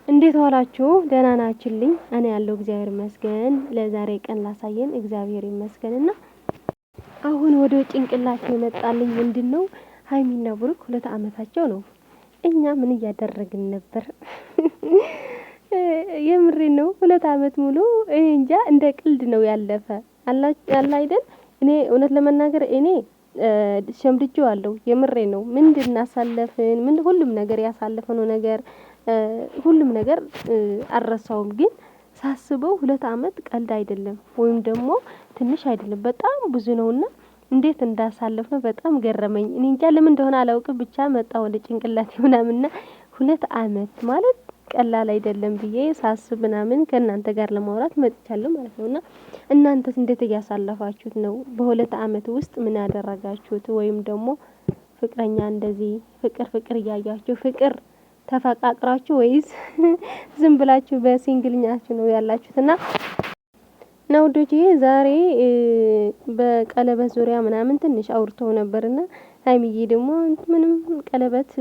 እንዴት ዋላችሁ? ደህና ናችሁልኝ? እኔ ያለው እግዚአብሔር ይመስገን። ለዛሬ ቀን ላሳየን እግዚአብሔር ይመስገንና አሁን ወደ ጭንቅላት የመጣልኝ ምንድነው? ሀይሚና ብሩክ 2 አመታቸው ነው። እኛ ምን እያደረግን ነበር? የምሬን ነው። 2 አመት ሙሉ እኔ እንጃ እንደ ቅልድ ነው ያለፈ አላ አይደል? እኔ እውነት ለመናገር እኔ ሸምድጄዋለሁ። የምሬን ነው። ምንድን እናሳለፍን ምን ሁሉም ነገር ያሳለፈነው ነገር ሁሉም ነገር አልረሳውም። ግን ሳስበው 2 አመት ቀልድ አይደለም፣ ወይም ደግሞ ትንሽ አይደለም፣ በጣም ብዙ ነውና እንዴት እንዳሳለፍነው በጣም ገረመኝ። እኔ እንጃ ለምን እንደሆነ አላውቅም፣ ብቻ መጣ ወደ ጭንቅላቴ ምናምንና 2 አመት ማለት ቀላል አይደለም ብዬ ሳስብ ምናምን ከእናንተ ጋር ለማውራት መጥቻለሁ ማለት ነውና እናንተስ እንዴት እያሳለፋችሁት ነው? በ2 አመት ውስጥ ምን ያደረጋችሁት? ወይም ደግሞ ፍቅረኛ እንደዚህ ፍቅር እያያችሁ ፍቅር ተፈቃቅራችሁ ወይስ ዝም ብላችሁ በሲንግልኛችሁ ነው ያላችሁትና ውዶቼ ዛሬ በቀለበት ዙሪያ ምናምን ትንሽ አውርተው ነበርና ሀይሚዬ ደግሞ ምንም ቀለበት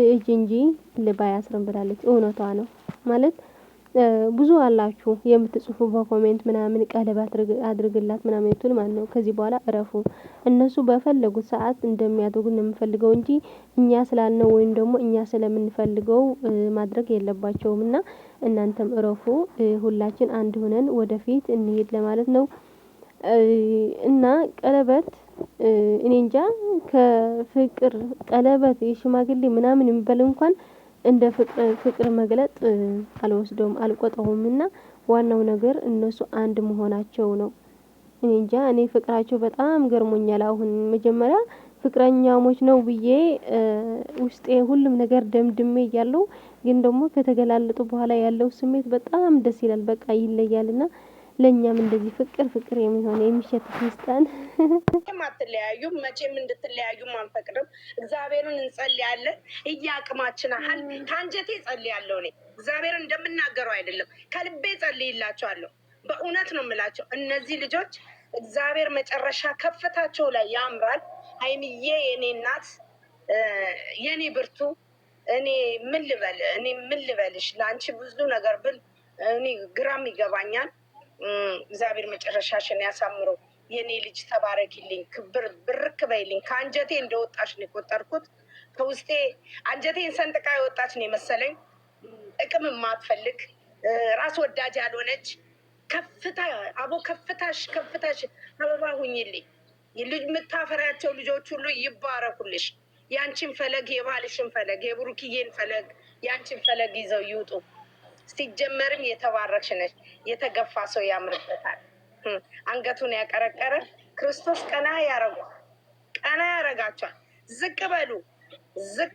እጅ እንጂ ልብ አያስርም ብላለች። እውነቷ ነው ማለት ብዙ አላችሁ የምትጽፉ በኮሜንት ምናምን ቀለበት አድርግላት ምናምን ይቱል ማለት ነው። ከዚህ በኋላ እረፉ። እነሱ በፈለጉት ሰዓት እንደሚያደርጉ ነው የምፈልገው እንጂ እኛ ስላልነው ወይም ደግሞ እኛ ስለምንፈልገው ማድረግ የለባቸውምና እናንተም እረፉ። ሁላችን አንድ ሆነን ወደፊት እንሄድ ለማለት ነው። እና ቀለበት እኔ እንጃ ከፍቅር ቀለበት የሽማግሌ ምናምን የሚባል እንኳን እንደ ፍቅር መግለጥ አልወስደውም አልቆጠውምና ዋናው ነገር እነሱ አንድ መሆናቸው ነው። እኔ እንጃ እኔ ፍቅራቸው በጣም ገርሞኛል። አሁን መጀመሪያ ፍቅረኛሞች ነው ብዬ ውስጤ ሁሉም ነገር ደምድሜ እያለሁ ግን ደግሞ ከተገላለጡ በኋላ ያለው ስሜት በጣም ደስ ይላል። በቃ ይለያልና ለኛም እንደዚህ ፍቅር የሚሆን የሚሸት ክርስቲያን አትለያዩም። መቼም እንድትለያዩም አንፈቅድም። እግዚአብሔርን እንጸልያለን እያቅማችን አህል ከአንጀቴ ጸልያለሁ። እኔ እግዚአብሔርን እንደምናገረው አይደለም፣ ከልቤ ጸልይላቸዋለሁ። በእውነት ነው የምላቸው። እነዚህ ልጆች እግዚአብሔር መጨረሻ ከፍታቸው ላይ ያምራል። ሀይሚዬ የኔ እናት፣ የኔ ብርቱ፣ እኔ ምን ልበልሽ? ለአንቺ ብዙ ነገር ብል እኔ ግራም ይገባኛል። እግዚአብሔር መጨረሻሽን ያሳምረው። የኔ ልጅ ተባረኪልኝ፣ ክብር ብርክ በይልኝ። ከአንጀቴ እንደወጣሽ ነው የቆጠርኩት። ከውስጤ አንጀቴን ሰንጥቃ የወጣች ነው የመሰለኝ። ጥቅም የማትፈልግ ራስ ወዳጅ ያልሆነች ከፍታሽ አበባ ሁኝልኝ። ልጅ የምታፈሪያቸው ልጆች ሁሉ ይባረኩልሽ። ያንቺን ፈለግ፣ የባልሽን ፈለግ፣ የብሩክዬን ፈለግ፣ ያንቺን ፈለግ ይዘው ይውጡ። ሲጀመርም የተባረክሽ ነሽ። የተገፋ ሰው ያምርበታል። አንገቱን ያቀረቀረ ክርስቶስ ቀና ያረጋቸዋል። ዝቅ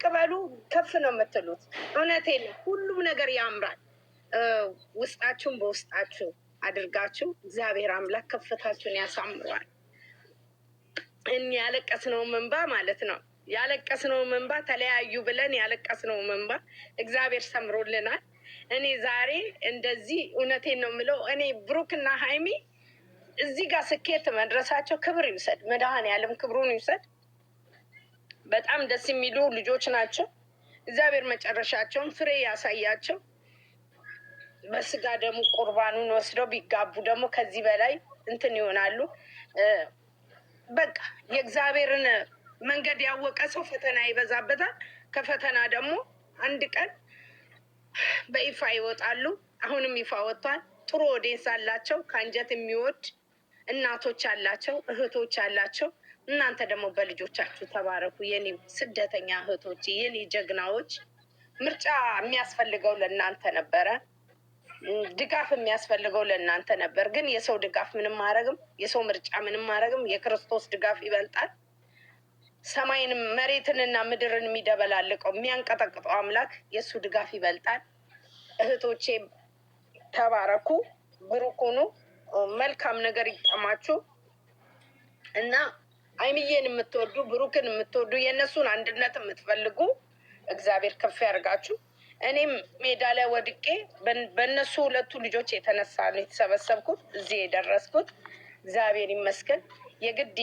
በሉ ከፍ ነው የምትሉት። እውነቴን ነው። ሁሉም ነገር ያምራል። ውስጣችሁን በውስጣችሁ አድርጋችሁ እግዚአብሔር አምላክ ከፍታችሁን ያሳምረዋል። ያለቀስነው መንባ ማለት ነው። ያለቀስነው መንባ ተለያዩ ብለን ያለቀስነው መንባ እግዚአብሔር ሰምሮልናል። እኔ ዛሬ እንደዚህ እውነቴን ነው የምለው። እኔ ብሩክና ሀይሚ እዚህ ጋር ስኬት መድረሳቸው ክብር ይውሰድ፣ መድኃኔዓለም ክብሩን ይውሰድ። በጣም ደስ የሚሉ ልጆች ናቸው። እግዚአብሔር መጨረሻቸውን ፍሬ ያሳያቸው። በስጋ ደግሞ ቁርባኑን ወስደው ቢጋቡ ደግሞ ከዚህ በላይ እንትን ይሆናሉ። በቃ የእግዚአብሔርን መንገድ ያወቀ ሰው ፈተና ይበዛበታል። ከፈተና ደግሞ አንድ ቀን በይፋ ይወጣሉ። አሁንም ይፋ ወጥቷል። ጥሩ ኦዲየንስ አላቸው። ከአንጀት የሚወድ እናቶች አላቸው፣ እህቶች አላቸው። እናንተ ደግሞ በልጆቻችሁ ተባረኩ። የኔ ስደተኛ እህቶች፣ የኔ ጀግናዎች። ምርጫ የሚያስፈልገው ለእናንተ ነበረ። ድጋፍ የሚያስፈልገው ለእናንተ ነበር። ግን የሰው ድጋፍ ምንም ማድረግም፣ የሰው ምርጫ ምንም ማድረግም። የክርስቶስ ድጋፍ ይበልጣል። ሰማይንም መሬትንና ምድርን የሚደበላልቀው የሚያንቀጠቅጠው አምላክ የእሱ ድጋፍ ይበልጣል። እህቶቼ ተባረኩ፣ ብሩክ ሁኑ፣ መልካም ነገር ይጠማችሁ እና ሀይሚዬን የምትወዱ ብሩክን የምትወዱ የእነሱን አንድነት የምትፈልጉ እግዚአብሔር ከፍ ያርጋችሁ። እኔም ሜዳ ላይ ወድቄ በእነሱ ሁለቱ ልጆች የተነሳ ነው የተሰበሰብኩት እዚህ የደረስኩት። እግዚአብሔር ይመስገን። የግድ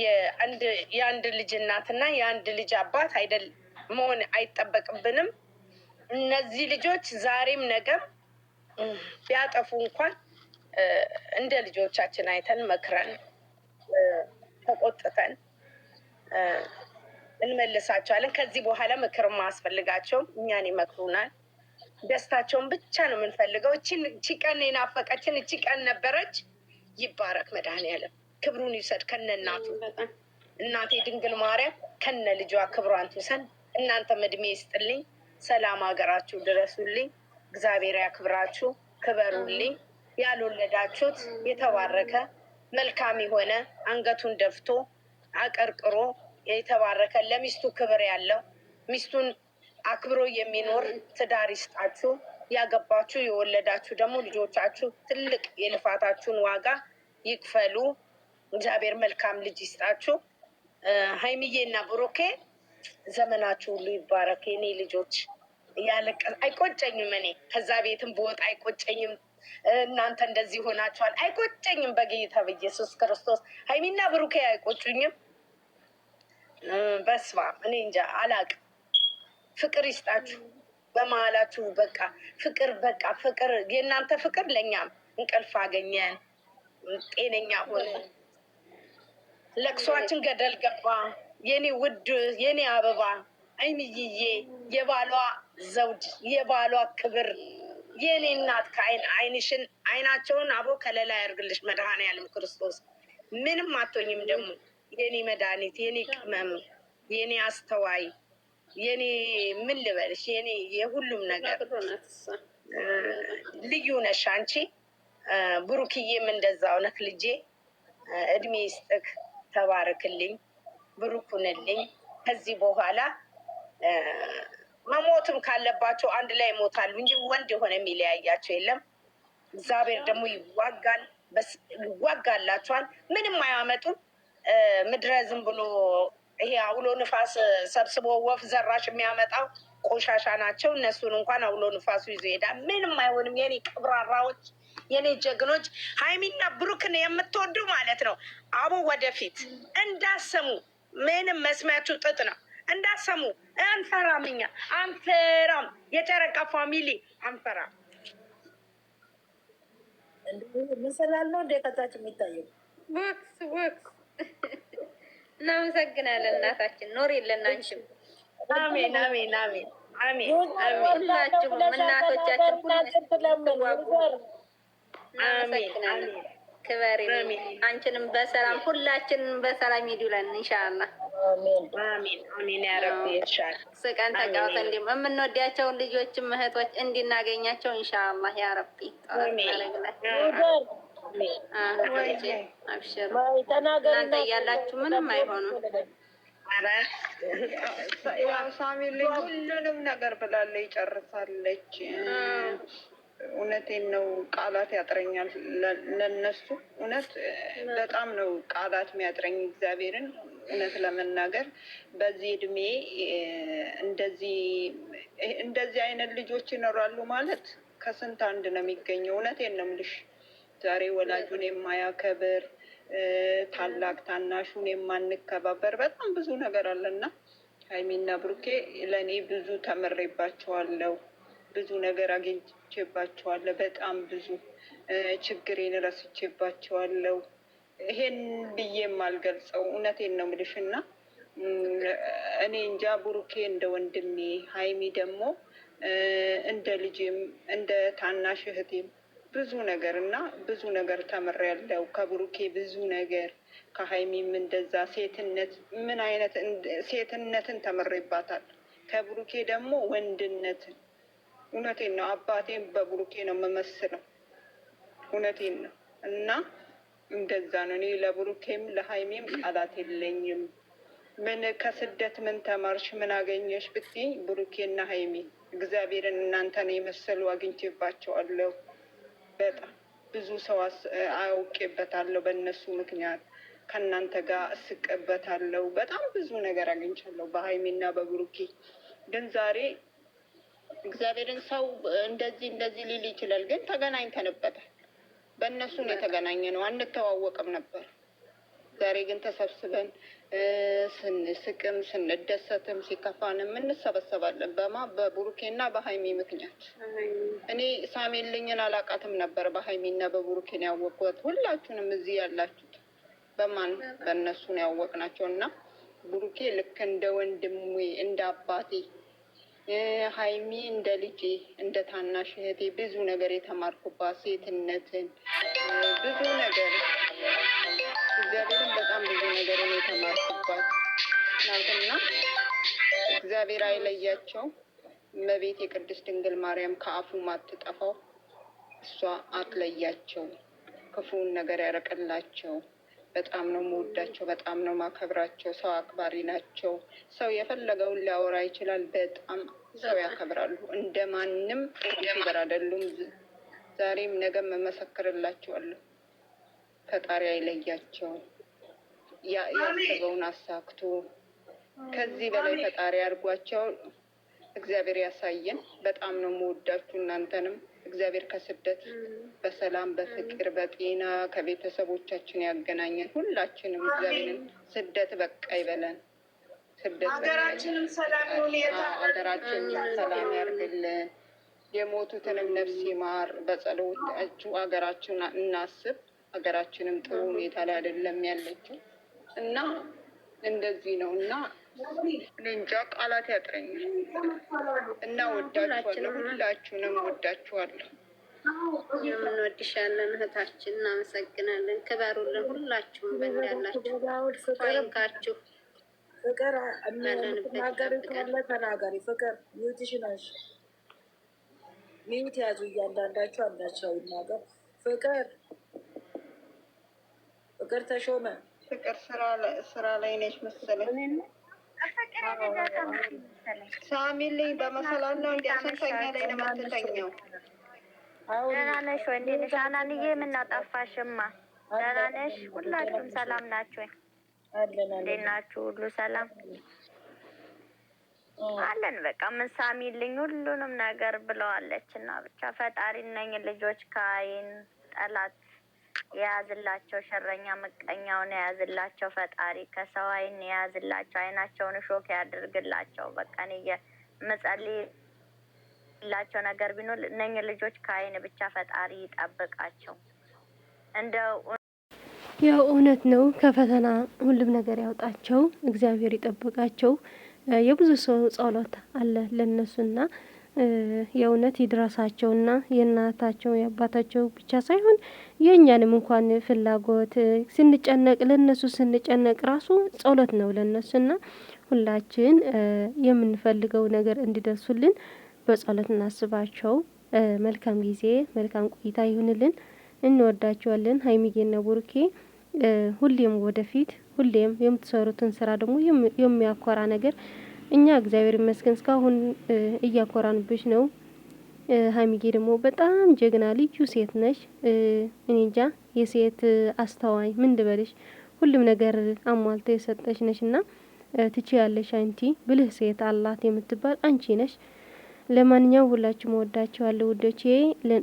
የአንድ ልጅ እናትና የአንድ ልጅ አባት አይደል መሆን አይጠበቅብንም። እነዚህ ልጆች ዛሬም ነገም ቢያጠፉ እንኳን እንደ ልጆቻችን አይተን መክረን ተቆጥተን እንመልሳቸዋለን። ከዚህ በኋላ ምክር ማያስፈልጋቸውም፣ እኛን ይመክሩናል። ደስታቸውን ብቻ ነው የምንፈልገው። እቺ ቀን የናፈቀችን እቺ ቀን ነበረች። ይባረክ መድኃኔዓለም፣ ክብሩን ይውሰድ ከነ እናቱ። እናቴ ድንግል ማርያም ከነ ልጇ ክብሯን ትውሰድ። እናንተም እድሜ ይስጥልኝ። ሰላም ሀገራችሁ ድረሱልኝ። እግዚአብሔር ያክብራችሁ፣ ክበሩልኝ። ያልወለዳችሁት የተባረከ መልካም የሆነ አንገቱን ደፍቶ አቀርቅሮ የተባረከ ለሚስቱ ክብር ያለው ሚስቱን አክብሮ የሚኖር ትዳር ይስጣችሁ። ያገባችሁ የወለዳችሁ ደግሞ ልጆቻችሁ ትልቅ የልፋታችሁን ዋጋ ይክፈሉ። እግዚአብሔር መልካም ልጅ ይስጣችሁ። ሀይሚዬ እና ብሩኬ ዘመናችሁ ሁሉ ይባረክ። የኔ ልጆች አይቆጨኝም። እኔ ከዛ ቤትም በወጣ አይቆጨኝም። እናንተ እንደዚህ ሆናችኋል አይቆጨኝም። በጌታ በኢየሱስ ክርስቶስ ሀይሚና ብሩኬ አይቆጩኝም። በስመ አብ እኔ እንጃ አላቅም። ፍቅር ይስጣችሁ በመሀላችሁ። በቃ ፍቅር በቃ ፍቅር፣ የእናንተ ፍቅር ለእኛም እንቅልፍ አገኘን፣ ጤነኛ ሆነ። ለቅሷችን ገደል ገባ። የኔ ውድ የኔ አበባ አይንዬ፣ የባሏ ዘውድ፣ የባሏ ክብር፣ የኔ እናት አይንሽን አይናቸውን አቦ ከለላ ያርግልሽ መድኃኔዓለም ክርስቶስ። ምንም አትሆኝም ደግሞ የኔ መድኃኒት፣ የኔ ቅመም፣ የኔ አስተዋይ፣ የኔ ምን ልበልሽ፣ የኔ የሁሉም ነገር ልዩ ነሽ አንቺ። ብሩክዬም እንደዛው ነክ ልጄ። እድሜ ይስጥክ፣ ተባረክልኝ፣ ብሩኩንልኝ። ከዚህ በኋላ መሞትም ካለባቸው አንድ ላይ ይሞታሉ እንጂ ወንድ የሆነ የሚለያያቸው የለም። እግዚአብሔር ደግሞ ይዋጋላቸዋል። ምንም አያመጡም። ምድረ ዝም ብሎ ይሄ አውሎ ንፋስ ሰብስቦ ወፍ ዘራሽ የሚያመጣው ቆሻሻ ናቸው። እነሱን እንኳን አውሎ ንፋሱ ይዞ ይሄዳል። ምንም አይሆንም። የኔ ቅብራራዎች፣ የኔ ጀግኖች፣ ሀይሚና ብሩክን የምትወዱ ማለት ነው። አቦ ወደፊት እንዳሰሙ። ምንም መስሚያችሁ ጥጥ ነው። እንዳሰሙ። አንፈራም፣ እኛ አንፈራም። የጨረቃ ፋሚሊ አንፈራም። ምስላለው እንደ ከታች የሚታየው ወክስ እናመሰግናለን። እናታችን ኖር የለን አንቺም። አሜን አሜን አሜን አሜን። ሁላችሁም እናቶቻችን እናመሰግናለን። ክበሪ። አንቺንም በሰላም ሁላችንም በሰላም ይዱለን ኢንሻአላህ። አሜን አሜን። ያረብ ይሻል ስቀን ተጫውተን እንዲም የምንወዳቸውን ልጆችም እህቶች እንዲናገኛቸው ኢንሻአላህ ያ ረቢ። አብሽሩ። እናንተ እያላችሁ ምንም አይሆኑም። ሳሚልኝ ሁሉንም ነገር ብላለች፣ ጨርሳለች። እውነቴን ነው። ቃላት ያጥረኛል ለነሱ። እውነት በጣም ነው ቃላት የሚያጥረኝ እግዚአብሔርን። እውነት ለመናገር በዚህ እድሜ እንደዚህ አይነት ልጆች ይኖራሉ ማለት ከስንት አንድ ነው የሚገኘው። እውነቴን ነው የምልሽ። ዛሬ ወላጁን የማያከብር ታላቅ ታናሹን የማንከባበር በጣም ብዙ ነገር አለና ሀይሚና ብሩኬ ለእኔ ብዙ ተምሬባቸዋለሁ። ብዙ ነገር አግኝቼባቸዋለሁ። በጣም ብዙ ችግሬን ረስቼባቸዋለሁ። ይሄን ብዬ የማልገልጸው እውነቴን ነው የምልሽ። እና እኔ እንጃ ብሩኬ እንደ ወንድሜ፣ ሀይሚ ደግሞ እንደ ልጅም እንደ ታናሽ እህቴም ብዙ ነገር እና ብዙ ነገር ተምሬያለሁ ከብሩኬ ብዙ ነገር፣ ከሀይሚም እንደዛ ሴትነት ምን አይነት ሴትነትን ተምሬባታል። ከብሩኬ ደግሞ ወንድነትን። እውነቴን ነው። አባቴን በብሩኬ ነው የምመስለው። እውነቴን ነው። እና እንደዛ ነው። እኔ ለብሩኬም ለሀይሜም ቃላት የለኝም። ምን ከስደት ምን ተማርሽ ምን አገኘሽ ብትይኝ ብሩኬና ሀይሜ እግዚአብሔርን እናንተን የመሰሉ አግኝቼባቸዋለሁ። በጣም ብዙ ሰው አውቄበታለሁ። በእነሱ ምክንያት ከእናንተ ጋር እስቅበታለሁ። በጣም ብዙ ነገር አግኝቻለሁ በሀይሜና በብሩኬ። ግን ዛሬ እግዚአብሔርን ሰው እንደዚህ ሊል ይችላል፣ ግን ተገናኝተንበታል። በእነሱ ነው የተገናኘ ነው። አንተዋወቅም ነበር። ዛሬ ግን ተሰብስበን ስንስቅም ስንደሰትም ሲከፋንም እንሰበሰባለን። በቡሩኬና በሀይሚ ምክንያት እኔ ሳሜልኝን አላቃትም ነበር። በሀይሚና በቡሩኬን ያወቅኩት ሁላችሁንም እዚህ ያላችሁት በእነሱ ነው ያወቅናቸው። እና ቡሩኬ ልክ እንደ ወንድሜ እንደ አባቴ፣ ሀይሚ እንደ ልጄ እንደ ታናሽ እህቴ ብዙ ነገር የተማርኩባት ሴትነትን ብዙ ነገር እግዚአብሔርን በጣም ብዙ ነገር የተማርኩባት ናትና እግዚአብሔር አይለያቸው። እመቤት የቅድስት ድንግል ማርያም ከአፉ ማትጠፋው እሷ አትለያቸው፣ ክፉውን ነገር ያረቅላቸው። በጣም ነው የምወዳቸው፣ በጣም ነው ማከብራቸው። ሰው አክባሪ ናቸው። ሰው የፈለገውን ሊያወራ ይችላል። በጣም ሰው ያከብራሉ። እንደ ማንም ዩቲዩበር አይደሉም። ዛሬም ነገም መመሰክርላቸዋለሁ። ፈጣሪ አይለያቸው፣ ያሰበውን አሳክቶ ከዚህ በላይ ፈጣሪ አድርጓቸው። እግዚአብሔር ያሳየን። በጣም ነው የምወዳችሁ እናንተንም። እግዚአብሔር ከስደት በሰላም በፍቅር በጤና ከቤተሰቦቻችን ያገናኘን ሁላችንም። እግዚአብሔርን ስደት በቃ ይበለን። ስደት ሀገራችንን ሰላም ያርግልን። የሞቱትንም ነፍስ ይማር። በጸሎታችሁ ሀገራችን እናስብ። ሀገራችንም ጥሩ ሁኔታ ላይ አይደለም ያለችው እና እንደዚህ ነው እና እንጃ ቃላት ያጥረኛል እና ወዳችኋለሁ። ሁላችሁንም ወዳችኋለሁ። የምንወድሻለን እህታችን፣ እናመሰግናለን። ክበሩልን ሁላችሁም በእንዳላችሁ ታንካችሁ ፍቅር ተናገሪ ካለ ተናገሪ። ፍቅር ሚውትሽናሽ ሚውት ያዙ እያንዳንዳችሁ አንዳቸው ይናገር። ፍቅር ተሾመ ፍቅር ስራ ላይ ነች መሰለኝ። ሳሚልኝ በመሰላል ነው እንዲ አሰንተኛ ላይ ነው የምትተኘው። ደህና ነሽ ወይ? እንዴት ነሽ አናንዬ? የምናጠፋሽማ ደህና ነሽ? ሁላችሁም ሰላም ናችሁ ወይ? እንዴት ናችሁ? ሁሉ ሰላም አለን። በቃ ምን ሳሚልኝ ሁሉንም ነገር ብለዋለች እና ብቻ ፈጣሪ እነኝ ልጆች ከአይን ጠላት የያዝላቸው፣ ሸረኛ ምቀኛውን የያዝላቸው ፈጣሪ ከሰው አይን የያዝላቸው፣ አይናቸውን ሾክ ያድርግላቸው። በቃ እኔ የምጸልይላቸው ነገር ቢኖር እነኝ ልጆች ከአይን ብቻ ፈጣሪ ይጠብቃቸው። እንደው ያው እውነት ነው። ከፈተና ሁሉም ነገር ያውጣቸው፣ እግዚአብሔር ይጠብቃቸው። የብዙ ሰው ጸሎት አለ ለነሱና የእውነት ይድረሳቸውና የእናታቸው የአባታቸው ብቻ ሳይሆን የእኛንም እንኳን ፍላጎት ስንጨነቅ ለነሱ ስንጨነቅ ራሱ ጸሎት ነው ለነሱና ሁላችን የምንፈልገው ነገር እንዲደርሱልን በጸሎት እናስባቸው። መልካም ጊዜ መልካም ቆይታ ይሁንልን። እንወዳቸዋለን። ሀይሚዬና ቡሩኬ ሁሌም ወደፊት ሁሌም የምትሰሩትን ስራ ደግሞ የሚያኮራ ነገር እኛ እግዚአብሔር ይመስገን እስካሁን እያኮራንብሽ ነው። ሀይሚዬ ደግሞ በጣም ጀግና ልዩ ሴት ነሽ። እኔ እንጃ የሴት አስተዋይ ምን ልበልሽ፣ ሁሉም ነገር አሟልተ የሰጠሽ ነሽና ትችያለሽ። አንቲ ብልህ ሴት አላት የምትባል አንቺ ነሽ። ለማንኛውም ሁላችሁም ወዳችኋለሁ ውዶቼ።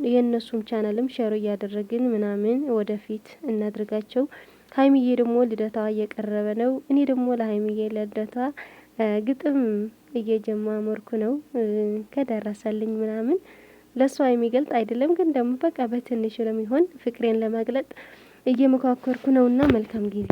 የእነሱም ቻናልም ሸር እያደረግን ምናምን ወደፊት እናድርጋቸው። ሀይሚዬ ደግሞ ልደቷ እየቀረበ ነው። እኔ ደግሞ ለሀይሚዬ ልደቷ ግጥም እየጀማመርኩ ነው። ከደረሰልኝ ምናምን ለሷ የሚገልጥ አይደለም፣ ግን ደግሞ በቃ በትንሹ ለሚሆን ፍቅሬን ለመግለጥ እየመካከርኩ ነውና መልካም ጊዜ